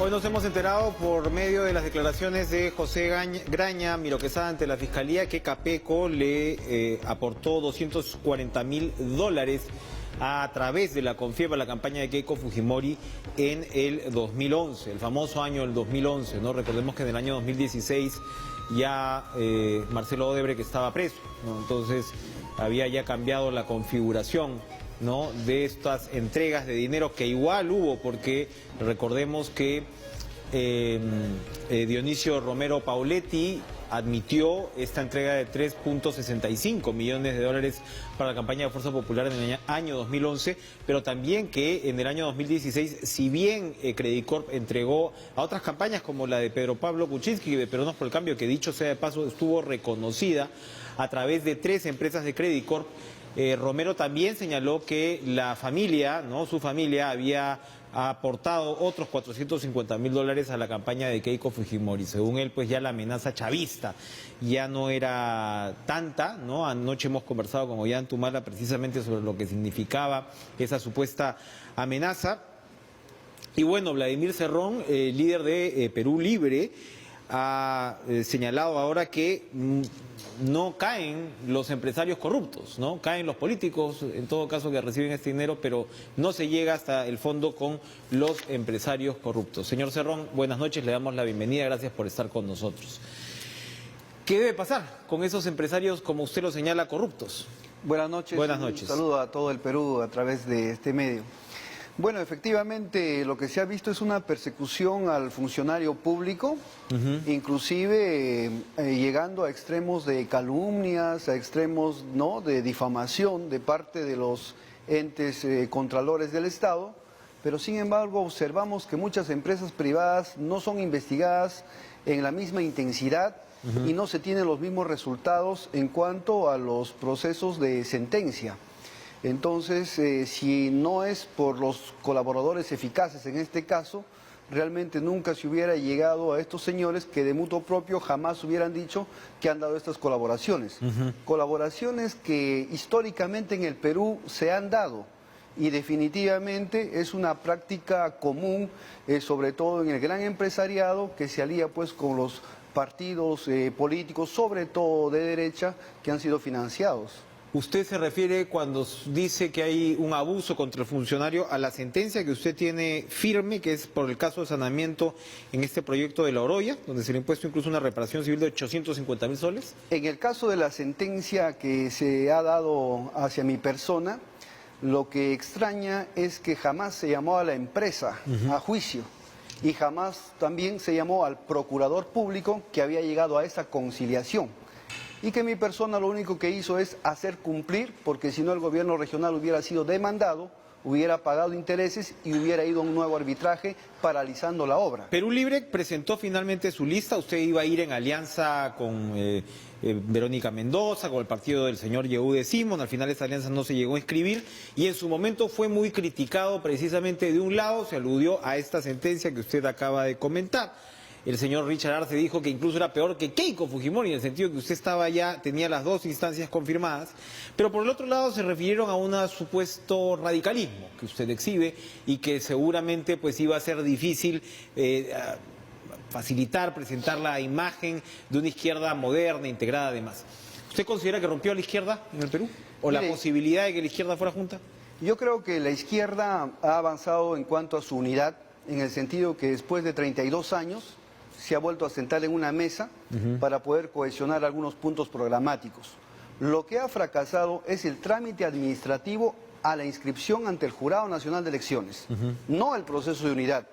Hoy nos hemos enterado por medio de las declaraciones de José Graña Miró Quesada ante la Fiscalía que Capeco le aportó $240.000 a través de la Confiep a la campaña de Keiko Fujimori en el 2011, el famoso año del 2011, ¿no? Recordemos que en el año 2016 ya Marcelo Odebrecht estaba preso, ¿no? Entonces había ya cambiado la configuración, ¿no?, de estas entregas de dinero, que igual hubo, porque recordemos que Dionisio Romero Pauletti admitió esta entrega de $3.65 millones para la campaña de Fuerza Popular en el año 2011, pero también que en el año 2016, si bien Credicorp entregó a otras campañas como la de Pedro Pablo Kuczynski, de Peruanos por el Cambio, que dicho sea de paso estuvo reconocida a través de 3 empresas de Credicorp, Romero también señaló que la familia, ¿no?, su familia había aportado otros $450.000 a la campaña de Keiko Fujimori. Según él, pues ya la amenaza chavista ya no era tanta, ¿no? Anoche hemos conversado con Ollantumala precisamente sobre lo que significaba esa supuesta amenaza. Y bueno, Vladimir Cerrón, líder de Perú Libre, ha señalado ahora que no caen los empresarios corruptos, ¿no? Caen los políticos, en todo caso, que reciben este dinero, pero no se llega hasta el fondo con los empresarios corruptos. Señor Cerrón, buenas noches, le damos la bienvenida, gracias por estar con nosotros. ¿Qué debe pasar con esos empresarios, como usted lo señala, corruptos? Buenas noches. Buenas noches. Un saludo a todo el Perú a través de este medio. Bueno, efectivamente lo que se ha visto es una persecución al funcionario público, inclusive llegando a extremos de calumnias, a extremos, ¿no?, de difamación de parte de los entes contralores del Estado, pero sin embargo observamos que muchas empresas privadas no son investigadas en la misma intensidad y no se tienen los mismos resultados en cuanto a los procesos de sentencia. Entonces, si no es por los colaboradores eficaces en este caso, realmente nunca se hubiera llegado a estos señores que de mutuo propio jamás hubieran dicho que han dado estas colaboraciones. Colaboraciones que históricamente en el Perú se han dado y definitivamente es una práctica común, sobre todo en el gran empresariado que se alía pues con los partidos políticos, sobre todo de derecha, que han sido financiados. ¿Usted se refiere, cuando dice que hay un abuso contra el funcionario, a la sentencia que usted tiene firme, que es por el caso de saneamiento en este proyecto de La Oroya, donde se le ha impuesto incluso una reparación civil de $850.000 soles? En el caso de la sentencia que se ha dado hacia mi persona, lo que extraña es que jamás se llamó a la empresa a juicio y jamás también se llamó al procurador público que había llegado a esa conciliación. Y que mi persona lo único que hizo es hacer cumplir, porque si no el gobierno regional hubiera sido demandado, hubiera pagado intereses y hubiera ido a un nuevo arbitraje paralizando la obra. Perú Libre presentó finalmente su lista, usted iba a ir en alianza con Verónica Mendoza, con el partido del señor Yehude Simón, al final esa alianza no se llegó a inscribir y en su momento fue muy criticado precisamente. De un lado se aludió a esta sentencia que usted acaba de comentar. El señor Richard Arce dijo que incluso era peor que Keiko Fujimori, en el sentido que usted estaba ya, tenía las 2 instancias confirmadas, pero por el otro lado se refirieron a un supuesto radicalismo que usted exhibe y que seguramente pues iba a ser difícil facilitar, presentar la imagen de una izquierda moderna, integrada además. ¿Usted considera que rompió a la izquierda en el Perú? ¿O la posibilidad de que la izquierda fuera junta? Yo creo que la izquierda ha avanzado en cuanto a su unidad, en el sentido que después de 32 años se ha vuelto a sentar en una mesa para poder cohesionar algunos puntos programáticos. Lo que ha fracasado es el trámite administrativo a la inscripción ante el Jurado Nacional de Elecciones, no el proceso de unidad.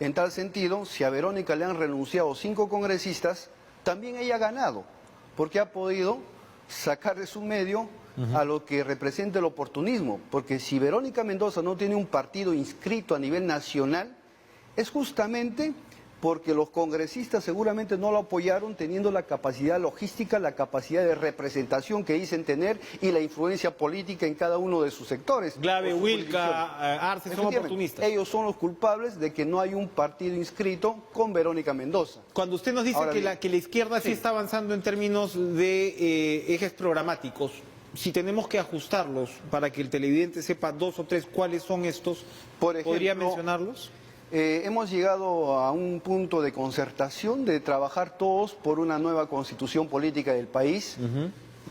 En tal sentido, si a Verónica le han renunciado 5 congresistas, también ella ha ganado, porque ha podido sacar de su medio a lo que representa el oportunismo, porque si Verónica Mendoza no tiene un partido inscrito a nivel nacional, es justamente porque los congresistas seguramente no lo apoyaron teniendo la capacidad logística, la capacidad de representación que dicen tener y la influencia política en cada uno de sus sectores. Glave, Wilca, Arce son oportunistas. Ellos son los culpables de que no hay un partido inscrito con Verónica Mendoza. Cuando usted nos dice que la izquierda sí está avanzando en términos de ejes programáticos, si tenemos que ajustarlos para que el televidente sepa 2 o 3 cuáles son estos, por ejemplo, ¿podría mencionarlos? hemos llegado a un punto de concertación, de trabajar todos por una nueva constitución política del país,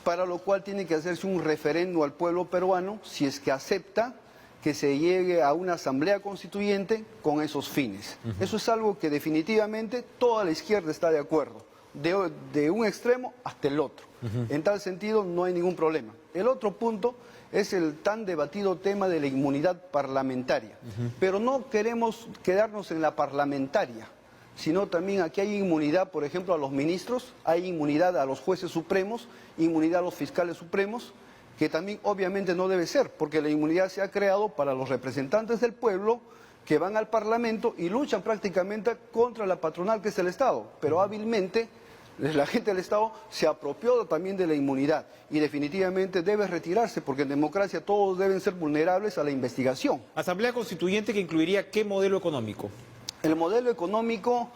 para lo cual tiene que hacerse un referendo al pueblo peruano si es que acepta que se llegue a una asamblea constituyente con esos fines. Eso es algo que definitivamente toda la izquierda está de acuerdo, de un extremo hasta el otro. En tal sentido no hay ningún problema. El otro punto es el tan debatido tema de la inmunidad parlamentaria. Pero no queremos quedarnos en la parlamentaria, sino también aquí hay inmunidad, por ejemplo, a los ministros, hay inmunidad a los jueces supremos, inmunidad a los fiscales supremos, que también obviamente no debe ser, porque la inmunidad se ha creado para los representantes del pueblo que van al Parlamento y luchan prácticamente contra la patronal que es el Estado, pero hábilmente la gente del Estado se apropió también de la inmunidad y definitivamente debe retirarse, porque en democracia todos deben ser vulnerables a la investigación. Asamblea Constituyente que incluiría ¿qué modelo económico? El modelo económico,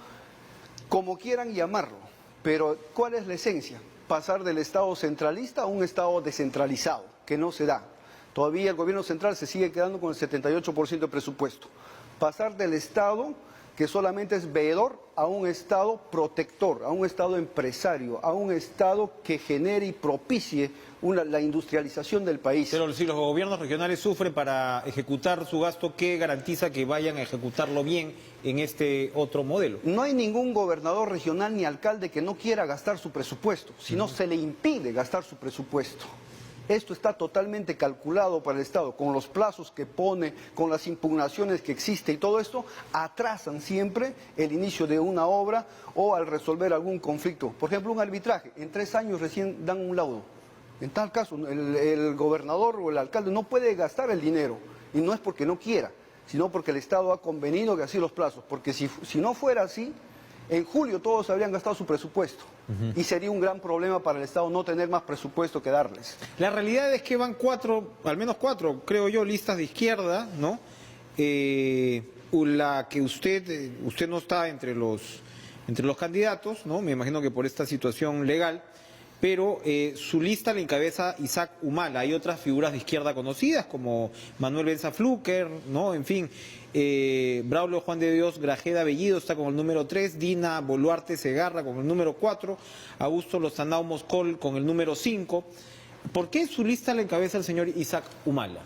como quieran llamarlo, pero ¿cuál es la esencia? Pasar del Estado centralista a un Estado descentralizado, que no se da. Todavía el gobierno central se sigue quedando con el 78% de presupuesto. Pasar del Estado, que solamente es veedor, a un Estado protector, a un Estado empresario, a un Estado que genere y propicie la industrialización del país. Pero si los gobiernos regionales sufren para ejecutar su gasto, ¿qué garantiza que vayan a ejecutarlo bien en este otro modelo? No hay ningún gobernador regional ni alcalde que no quiera gastar su presupuesto, sino se le impide gastar su presupuesto. Esto está totalmente calculado para el Estado, con los plazos que pone, con las impugnaciones que existe y todo esto atrasan siempre el inicio de una obra o al resolver algún conflicto. Por ejemplo, un arbitraje, en 3 años recién dan un laudo. En tal caso, el gobernador o el alcalde no puede gastar el dinero, y no es porque no quiera, sino porque el Estado ha convenido que así los plazos, porque si no fuera así, en julio todos habrían gastado su presupuesto y sería un gran problema para el Estado no tener más presupuesto que darles. La realidad es que van 4, al menos 4, creo yo, listas de izquierda, ¿no? La que usted no está entre los candidatos, ¿no? Me imagino que por esta situación legal, pero su lista la encabeza Isaac Humala. Hay otras figuras de izquierda conocidas como Manuel Benza Fluker, ¿no? En fin, Braulio Juan de Dios Grajeda Bellido está con el número 3, Dina Boluarte Segarra con el número 4, Augusto Lozanao Moscol con el número 5. ¿Por qué su lista la encabeza el señor Isaac Humala?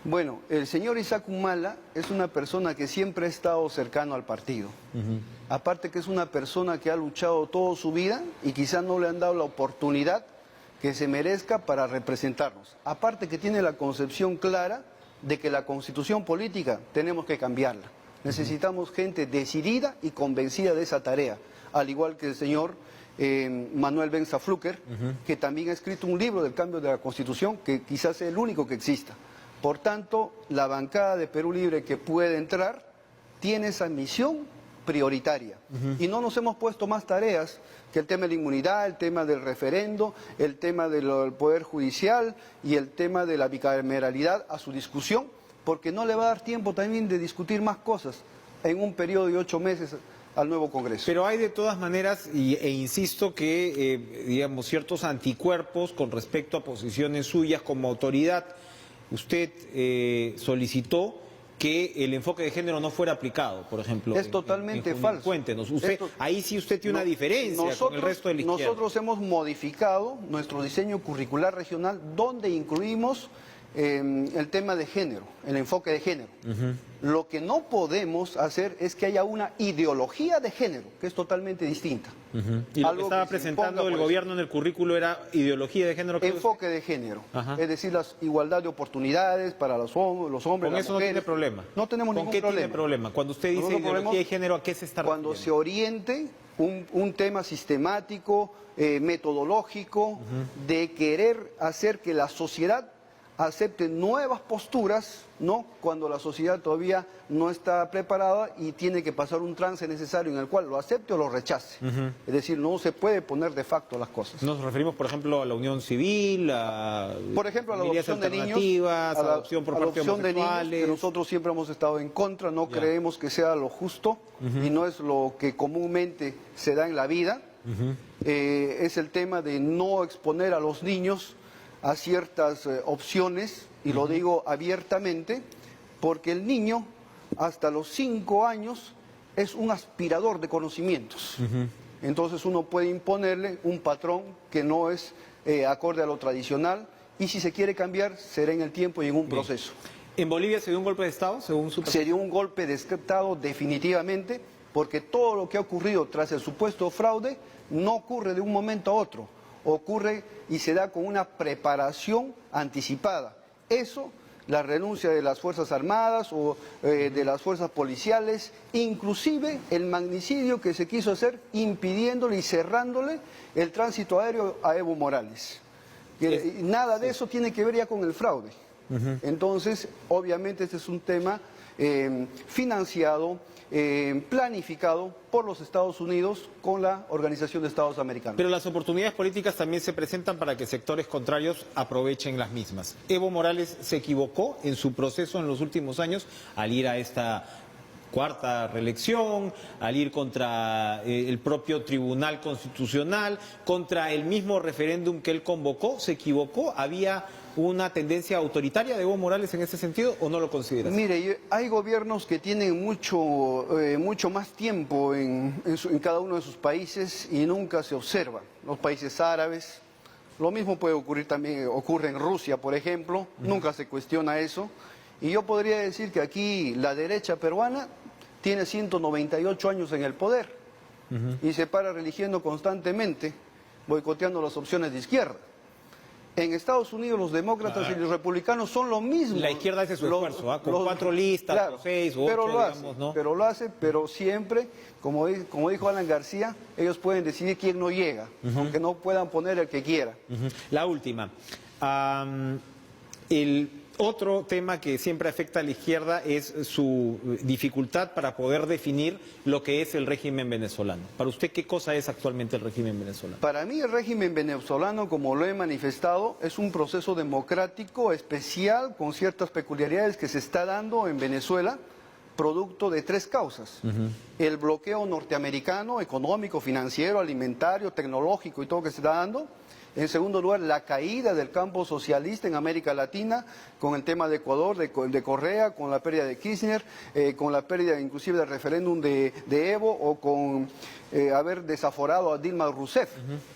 Bueno, el señor Isaac Humala es una persona que siempre ha estado cercano al partido. Aparte que es una persona que ha luchado toda su vida y quizás no le han dado la oportunidad que se merezca para representarnos. Aparte que tiene la concepción clara de que la constitución política tenemos que cambiarla. Necesitamos gente decidida y convencida de esa tarea, al igual que el señor Manuel Benza Fluker, que también ha escrito un libro del cambio de la constitución, que quizás es el único que exista. Por tanto, la bancada de Perú Libre que puede entrar tiene esa misión prioritaria. Y no nos hemos puesto más tareas que el tema de la inmunidad, el tema del referendo, el tema del Poder Judicial y el tema de la bicameralidad a su discusión, porque no le va a dar tiempo también de discutir más cosas en un periodo de 8 meses al nuevo Congreso. Pero hay de todas maneras, e insisto que, digamos, ciertos anticuerpos con respecto a posiciones suyas como autoridad. Usted solicitó que el enfoque de género no fuera aplicado, por ejemplo. Es totalmente falso. Cuéntenos, ahí sí usted tiene una diferencia con el resto de la izquierda. Nosotros hemos modificado nuestro diseño curricular regional donde incluimos el tema de género, el enfoque de género. Lo que no podemos hacer es que haya una ideología de género, que es totalmente distinta. Y lo que estaba presentando el gobierno en el currículo era ideología de género. Enfoque de género, es decir, la igualdad de oportunidades para los hombres, las mujeres. Con eso no tiene problema. No tenemos ningún problema. ¿Con qué tiene problema? Cuando usted dice ideología de género, ¿a qué se está refiriendo? Cuando se oriente un tema sistemático, metodológico, de querer hacer que la sociedad acepte nuevas posturas, ¿no? Cuando la sociedad todavía no está preparada y tiene que pasar un trance necesario en el cual lo acepte o lo rechace. Es decir, no se puede poner de facto las cosas. Nos referimos, por ejemplo, a la unión civil, por ejemplo, a la adopción de niños, a la adopción por parte de homosexuales, que nosotros siempre hemos estado en contra, no creemos que sea lo justo y no es lo que comúnmente se da en la vida. Es el tema de no exponer a los niños a ciertas opciones, y lo digo abiertamente, porque el niño hasta los 5 años es un aspirador de conocimientos. Entonces uno puede imponerle un patrón que no es acorde a lo tradicional, y si se quiere cambiar será en el tiempo y en un proceso. ¿En Bolivia se dio un golpe de Estado, según su... Se dio un golpe de Estado definitivamente, porque todo lo que ha ocurrido tras el supuesto fraude no ocurre de un momento a otro, ocurre y se da con una preparación anticipada. Eso, la renuncia de las Fuerzas Armadas o de las fuerzas policiales, inclusive el magnicidio que se quiso hacer impidiéndole y cerrándole el tránsito aéreo a Evo Morales. Nada de eso tiene que ver ya con el fraude. Entonces, obviamente este es un tema financiado, planificado por los Estados Unidos con la Organización de Estados Americanos. Pero las oportunidades políticas también se presentan para que sectores contrarios aprovechen las mismas. Evo Morales se equivocó en su proceso en los últimos años al ir a esta cuarta reelección, al ir contra el propio Tribunal Constitucional, contra el mismo referéndum que él convocó. ¿Se equivocó? ¿Había una tendencia autoritaria de Evo Morales en ese sentido o no lo consideras? Mire, hay gobiernos que tienen mucho más tiempo en cada uno de sus países y nunca se observa. Los países árabes, lo mismo puede ocurrir también, ocurre en Rusia, por ejemplo, nunca se cuestiona eso. Y yo podría decir que aquí la derecha peruana tiene 198 años en el poder y se para religiendo constantemente, boicoteando las opciones de izquierda. En Estados Unidos los demócratas y los republicanos son lo mismo. La izquierda hace su esfuerzo, con 4 listas, claro, 6 o 8, digamos, ¿no? Pero lo hace, pero siempre, como dijo Alan García, ellos pueden decidir quién no llega, aunque no puedan poner el que quiera. La última. El otro tema que siempre afecta a la izquierda es su dificultad para poder definir lo que es el régimen venezolano. Para usted, ¿qué cosa es actualmente el régimen venezolano? Para mí el régimen venezolano, como lo he manifestado, es un proceso democrático especial con ciertas peculiaridades que se está dando en Venezuela, producto de 3 causas. El bloqueo norteamericano, económico, financiero, alimentario, tecnológico y todo que se está dando. En segundo lugar, la caída del campo socialista en América Latina, con el tema de Ecuador, de Correa, con la pérdida de Kirchner, con la pérdida inclusive del referéndum de Evo, o con haber desaforado a Dilma Rousseff.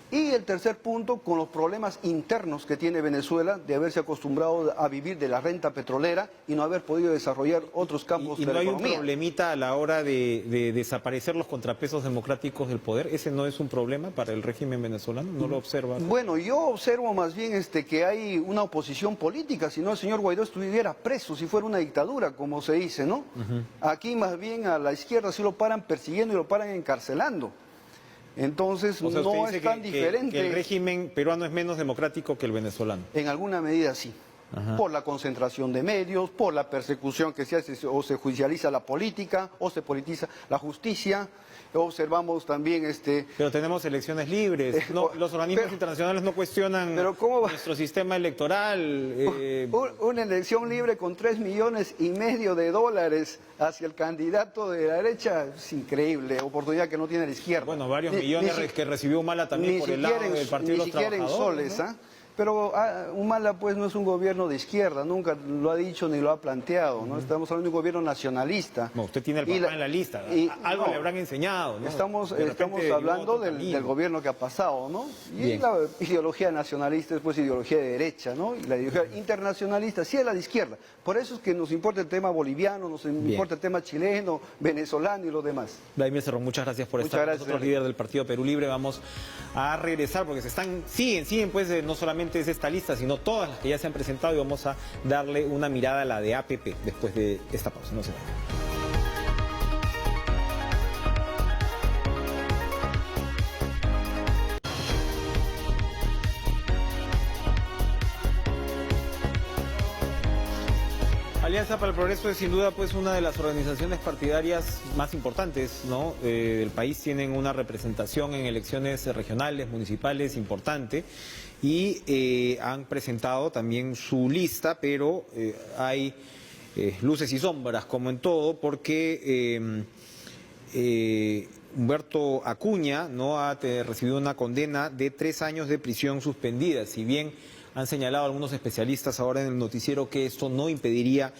Y el tercer punto, con los problemas internos que tiene Venezuela, de haberse acostumbrado a vivir de la renta petrolera y no haber podido desarrollar otros campos de la economía. ¿Y no hay un problemita a la hora de desaparecer los contrapesos democráticos del poder? ¿Ese no es un problema para el régimen venezolano? ¿No lo observa? Bueno, yo observo más bien que hay una oposición política, si no el señor Guaidó estuviera preso, si fuera una dictadura, como se dice, ¿no? Aquí más bien a la izquierda sí lo paran persiguiendo y lo paran encarcelando. Entonces, o sea, no es tan diferente. Que el régimen peruano es menos democrático que el venezolano. En alguna medida sí. Por la concentración de medios, por la persecución que se hace, o se judicializa la política, o se politiza la justicia. Observamos también Pero tenemos elecciones libres, los organismos internacionales no cuestionan nuestro sistema electoral. Una elección libre con $3,5 millones de dólares hacia el candidato de la derecha es increíble, oportunidad que no tiene la izquierda. Bueno, varios millones que recibió Humala también por el lado del Partido de los Trabajadores. Ni siquiera en soles, ¿no? Pero Humala pues no es un gobierno de izquierda, nunca lo ha dicho ni lo ha planteado, ¿no? Estamos hablando de un gobierno nacionalista. No, usted tiene el papá en la lista, algo le habrán enseñado, ¿no? Estamos hablando del gobierno que ha pasado, ¿no? Y la ideología nacionalista es pues ideología de derecha, ¿no? Y la ideología internacionalista sí es la de izquierda. Por eso es que nos importa el tema boliviano, nos importa el tema chileno, venezolano y lo demás. Vladimir Cerrón, muchas gracias por estar con nosotros, líder del Partido Perú Libre. Vamos a regresar porque siguen pues no solamente es esta lista, sino todas las que ya se han presentado, y vamos a darle una mirada a la de APP después de esta pausa. No se vayan. Alianza para el Progreso es sin duda pues una de las organizaciones partidarias más importantes, ¿no? Del país. Tienen una representación en elecciones regionales, municipales importante, y han presentado también su lista, pero hay luces y sombras como en todo, porque Humberto Acuña no ha recibido una condena de 3 años de prisión suspendida. Si bien Han señalado algunos especialistas ahora en el noticiero que esto no impediría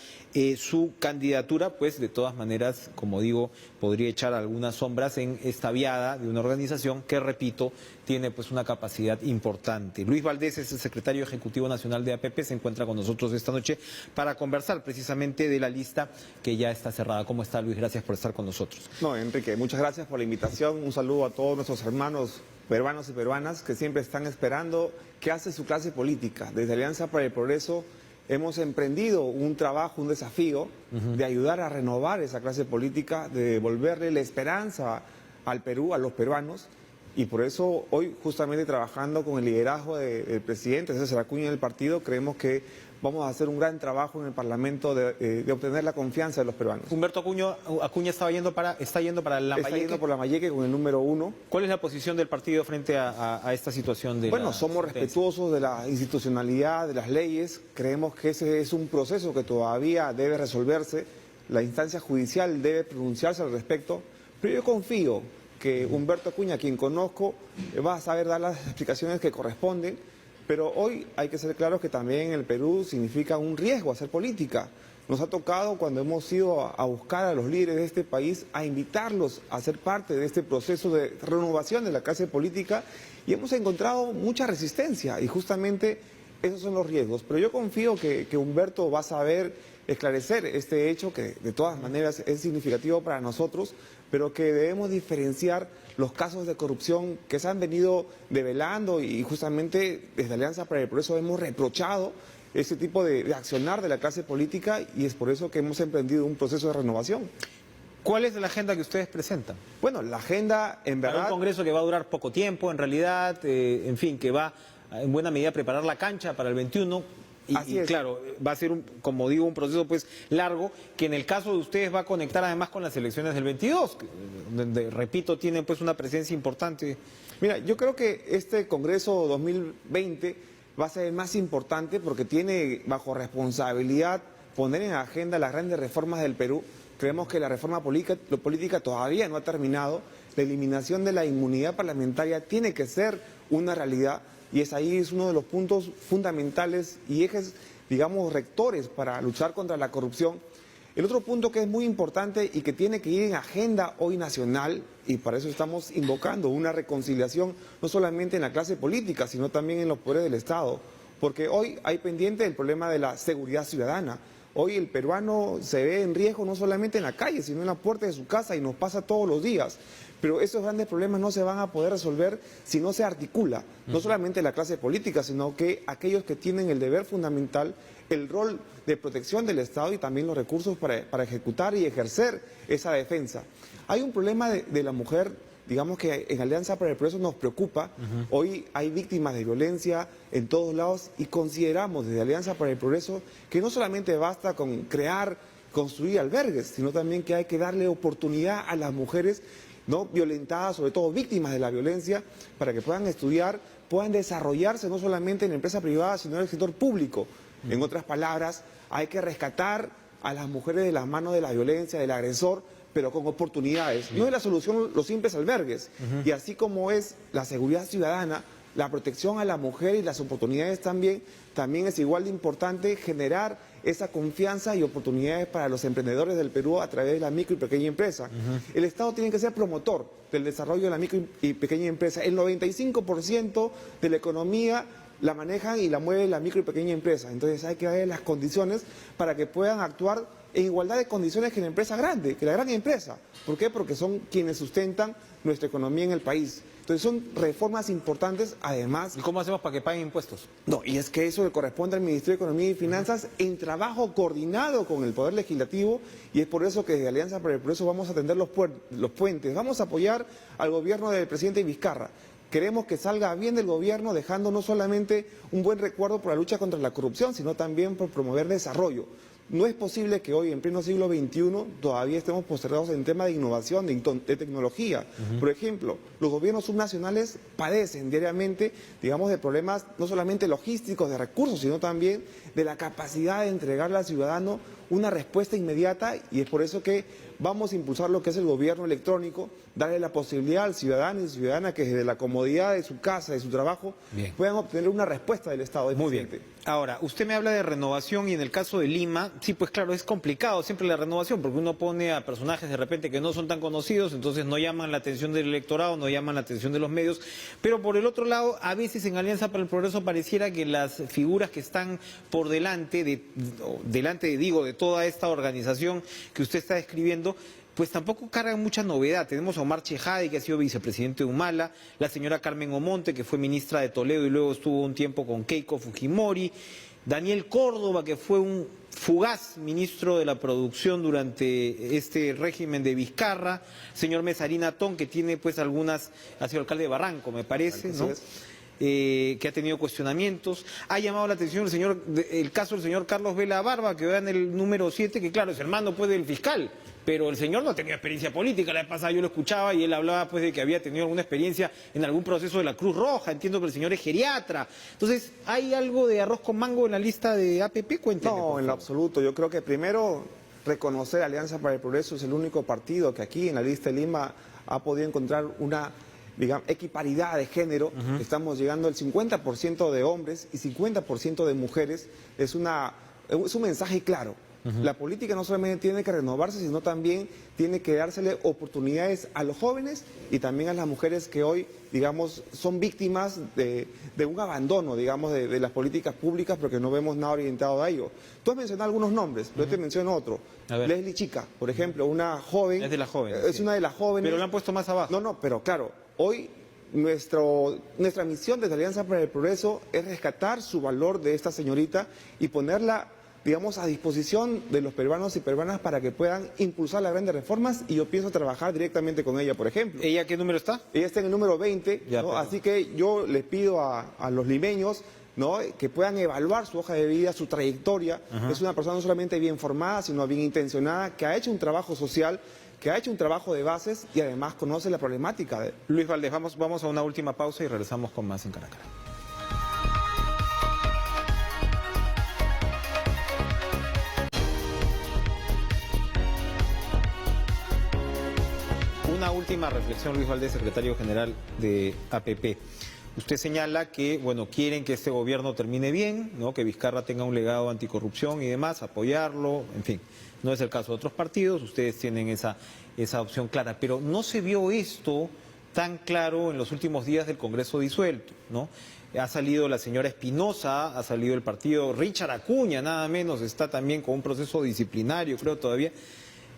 su candidatura, pues de todas maneras, como digo, podría echar algunas sombras en esta viada de una organización que, repito, tiene pues una capacidad importante. Luis Valdés es el secretario ejecutivo nacional de APP, se encuentra con nosotros esta noche para conversar precisamente de la lista que ya está cerrada. ¿Cómo está, Luis? Gracias por estar con nosotros. No, Enrique, muchas gracias por la invitación. Un saludo a todos nuestros hermanos peruanos y peruanas que siempre están esperando qué hace su clase política. Desde Alianza para el Progreso hemos emprendido un trabajo, un desafío de ayudar a renovar esa clase política, de devolverle la esperanza al Perú, a los peruanos. Y por eso hoy, justamente trabajando con el liderazgo del presidente César Acuña del partido, creemos que vamos a hacer un gran trabajo en el Parlamento de obtener la confianza de los peruanos. Humberto Acuña está yendo para Lambayeque. Está yendo por Lambayeque con el número 1. ¿Cuál es la posición del partido frente a esta situación de Bueno, somos respetuosos de la institucionalidad, de las leyes. Creemos que ese es un proceso que todavía debe resolverse. La instancia judicial debe pronunciarse al respecto. Pero yo confío que Humberto Acuña, quien conozco, va a saber dar las explicaciones que corresponden. Pero hoy hay que ser claros que también en el Perú significa un riesgo hacer política. Nos ha tocado cuando hemos ido a buscar a los líderes de este país, a invitarlos a ser parte de este proceso de renovación de la clase política y hemos encontrado mucha resistencia y justamente esos son los riesgos. Pero yo confío que Humberto va a saber esclarecer este hecho que de todas maneras es significativo para nosotros, pero que debemos diferenciar los casos de corrupción que se han venido develando y justamente desde Alianza para el Progreso hemos reprochado ese tipo de accionar de la clase política y es por eso que hemos emprendido un proceso de renovación. ¿Cuál es la agenda que ustedes presentan? Bueno, la agenda en verdad... Para un congreso que va a durar poco tiempo, en realidad, en fin, que va en buena medida a preparar la cancha para el 21... Y claro, va a ser, como digo, un proceso pues largo, que en el caso de ustedes va a conectar además con las elecciones del 22, donde, repito, tienen pues una presencia importante. Mira, yo creo que este Congreso 2020 va a ser el más importante porque tiene bajo responsabilidad poner en agenda las grandes reformas del Perú. Creemos que la reforma política todavía no ha terminado. La eliminación de la inmunidad parlamentaria tiene que ser una realidad. Y es uno de los puntos fundamentales y ejes, digamos, rectores para luchar contra la corrupción. El otro punto que es muy importante y que tiene que ir en agenda hoy nacional, y para eso estamos invocando una reconciliación, no solamente en la clase política, sino también en los poderes del Estado, porque hoy hay pendiente el problema de la seguridad ciudadana. Hoy el peruano se ve en riesgo no solamente en la calle, sino en la puerta de su casa y nos pasa todos los días. Pero esos grandes problemas no se van a poder resolver si no se articula, no solamente la clase política, sino que aquellos que tienen el deber fundamental, el rol de protección del Estado y también los recursos para ejecutar y ejercer esa defensa. Hay un problema de la mujer, digamos que en Alianza para el Progreso nos preocupa. Hoy hay víctimas de violencia en todos lados y consideramos desde Alianza para el Progreso que no solamente basta con construir albergues, sino también que hay que darle oportunidad a las mujeres no violentadas, sobre todo víctimas de la violencia, para que puedan estudiar, puedan desarrollarse no solamente en la empresa privada, sino en el sector público. En otras palabras, hay que rescatar a las mujeres de las manos de la violencia, del agresor, pero con oportunidades. No es la solución los simples albergues. Y así como es la seguridad ciudadana, la protección a la mujer y las oportunidades también es igual de importante generar esa confianza y oportunidades para los emprendedores del Perú a través de la micro y pequeña empresa. El Estado tiene que ser promotor del desarrollo de la micro y pequeña empresa. El 95% de la economía la manejan y la mueve la micro y pequeña empresa. Entonces hay que darle las condiciones para que puedan actuar en igualdad de condiciones que la empresa grande, que la gran empresa. ¿Por qué? Porque son quienes sustentan nuestra economía en el país. Entonces son reformas importantes, además... ¿Y cómo hacemos para que paguen impuestos? No, y es que eso le corresponde al Ministerio de Economía y Finanzas en trabajo coordinado con el Poder Legislativo, y es por eso que desde Alianza para el Progreso vamos a tender los puentes, vamos a apoyar al gobierno del presidente Vizcarra. Queremos que salga bien del gobierno, dejando no solamente un buen recuerdo por la lucha contra la corrupción, sino también por promover desarrollo. No es posible que hoy, en pleno siglo XXI, todavía estemos postergados en tema de innovación, de tecnología. Por ejemplo, los gobiernos subnacionales padecen diariamente, digamos, de problemas no solamente logísticos, de recursos, sino también de la capacidad de entregarle al ciudadano una respuesta inmediata, y es por eso que vamos a impulsar lo que es el gobierno electrónico, darle la posibilidad al ciudadano y ciudadana que desde la comodidad de su casa, de su trabajo, Bien. puedan obtener una respuesta del Estado. Muy bien. Presidente. Ahora, usted me habla de renovación y en el caso de Lima, sí, pues claro, es complicado siempre la renovación porque uno pone a personajes de repente que no son tan conocidos, entonces no llaman la atención del electorado, no llaman la atención de los medios, pero por el otro lado, a veces en Alianza para el Progreso pareciera que las figuras que están por delante de toda esta organización que usted está describiendo, pues tampoco cargan mucha novedad. Tenemos a Omar Chejade, que ha sido vicepresidente de Humala, la señora Carmen Omonte, que fue ministra de Toledo y luego estuvo un tiempo con Keiko Fujimori, Daniel Córdoba, que fue un fugaz ministro de la producción durante este régimen de Vizcarra, señor Mesarina Ton, que tiene pues algunas, ha sido alcalde de Barranco, me parece, ¿no? Que ha tenido cuestionamientos. Ha llamado la atención el caso del señor Carlos Vela Barba, que va en el número 7, que claro, es hermano pues del fiscal, pero el señor no ha tenido experiencia política. La vez pasada yo lo escuchaba y él hablaba pues de que había tenido alguna experiencia en algún proceso de la Cruz Roja. Entiendo que el señor es geriatra. Entonces, ¿hay algo de arroz con mango en la lista de APP? Cuénteme. No, en lo absoluto. Yo creo que primero reconocer Alianza para el Progreso es el único partido que aquí en la lista de Lima ha podido encontrar una, digamos, equiparidad de género. Estamos llegando al 50% de hombres y 50% de mujeres. Es un mensaje claro. La política no solamente tiene que renovarse, sino también tiene que dársele oportunidades a los jóvenes y también a las mujeres que hoy, digamos, son víctimas de un abandono, digamos, de las políticas públicas, porque no vemos nada orientado a ello. Tú has mencionado algunos nombres, pero yo te menciono otro. Leslie Chica, por ejemplo, una joven. Es de las jóvenes. Es una de las jóvenes. Pero la han puesto más abajo. No, pero claro, hoy nuestra misión desde Alianza para el Progreso es rescatar su valor de esta señorita y ponerla, digamos, a disposición de los peruanos y peruanas para que puedan impulsar las grandes reformas, y yo pienso trabajar directamente con ella, por ejemplo. ¿Ella qué número está? Ella está en el número 20, Ya, ¿no? pero... Así que yo les pido a los limeños, ¿no?, que puedan evaluar su hoja de vida, su trayectoria. Es una persona no solamente bien formada, sino bien intencionada, que ha hecho un trabajo social, que ha hecho un trabajo de bases y además conoce la problemática. Luis Valdés, vamos a una última pausa y regresamos con más en Cara a Cara. Una última reflexión, Luis Valdés, secretario general de APP. Usted señala que, bueno, quieren que este gobierno termine bien, ¿no?, que Vizcarra tenga un legado anticorrupción y demás, apoyarlo, en fin. No es el caso de otros partidos, ustedes tienen esa opción clara, pero no se vio esto tan claro en los últimos días del Congreso disuelto, ¿no? Ha salido la señora Espinosa, ha salido el partido Richard Acuña, nada menos, está también con un proceso disciplinario, creo todavía.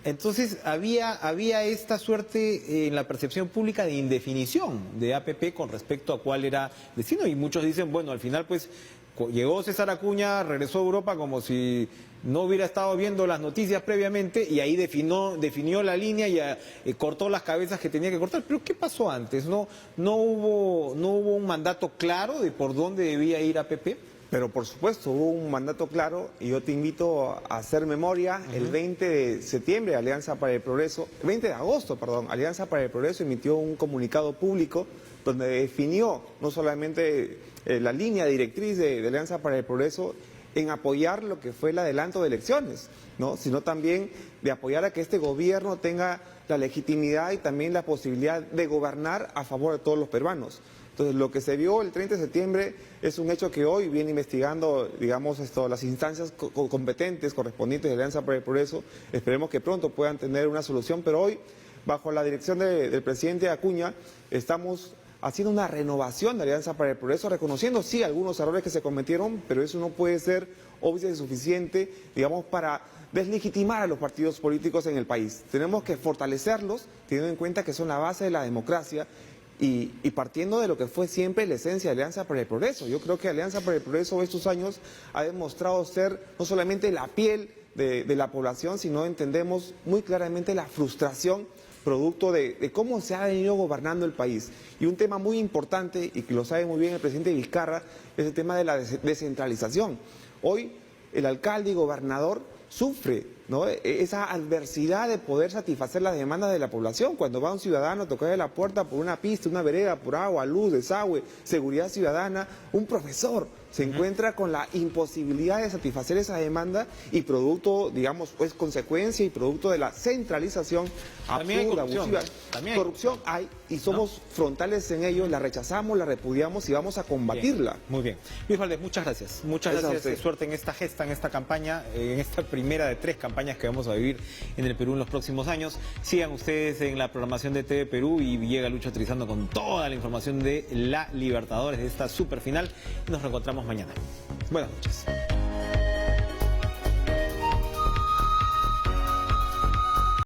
Entonces había esta suerte en la percepción pública de indefinición de APP con respecto a cuál era el destino, y muchos dicen, bueno, al final pues llegó César Acuña, regresó a Europa como si no hubiera estado viendo las noticias previamente y ahí definió la línea y cortó las cabezas que tenía que cortar. Pero ¿qué pasó antes? ¿No hubo un mandato claro de por dónde debía ir APP? Pero por supuesto, hubo un mandato claro, y yo te invito a hacer memoria. El 20 de septiembre, 20 de agosto, Alianza para el Progreso emitió un comunicado público donde definió no solamente la línea directriz de Alianza para el Progreso en apoyar lo que fue el adelanto de elecciones, ¿no?, sino también de apoyar a que este gobierno tenga la legitimidad y también la posibilidad de gobernar a favor de todos los peruanos. Entonces, lo que se vio el 30 de septiembre es un hecho que hoy viene investigando, digamos, las instancias competentes, correspondientes de Alianza para el Progreso. Esperemos que pronto puedan tener una solución, pero hoy, bajo la dirección del presidente Acuña, estamos haciendo una renovación de Alianza para el Progreso, reconociendo, sí, algunos errores que se cometieron, pero eso no puede ser obvio y suficiente, digamos, para deslegitimar a los partidos políticos en el país. Tenemos que fortalecerlos, teniendo en cuenta que son la base de la democracia, y partiendo de lo que fue siempre la esencia de Alianza para el Progreso. Yo creo que Alianza para el Progreso estos años ha demostrado ser no solamente la piel de la población, sino entendemos muy claramente la frustración producto de cómo se ha venido gobernando el país. Y un tema muy importante, y que lo sabe muy bien el presidente Vizcarra, es el tema de la descentralización. Hoy el alcalde y gobernador sufre, ¿no? Esa adversidad de poder satisfacer las demandas de la población. Cuando va un ciudadano a tocarle la puerta por una pista, una vereda, por agua, luz, desagüe, seguridad ciudadana, un profesor se encuentra con la imposibilidad de satisfacer esa demanda y producto, digamos, pues consecuencia y producto de la centralización También hay absurda, corrupción, abusiva. también hay Corrupción hay y somos frontales en ello, la rechazamos, la repudiamos y vamos a combatirla. Bien, muy bien. Luis Valdés, muchas gracias. Muchas Gracias a gracias. usted. Suerte en esta gesta, en esta campaña, en esta primera de 3 campañas que vamos a vivir en el Perú en los próximos años. Sigan ustedes en la programación de TV Perú y llega Lucho Trizando con toda la información de la Libertadores de esta super final. Nos reencontramos mañana. Buenas noches.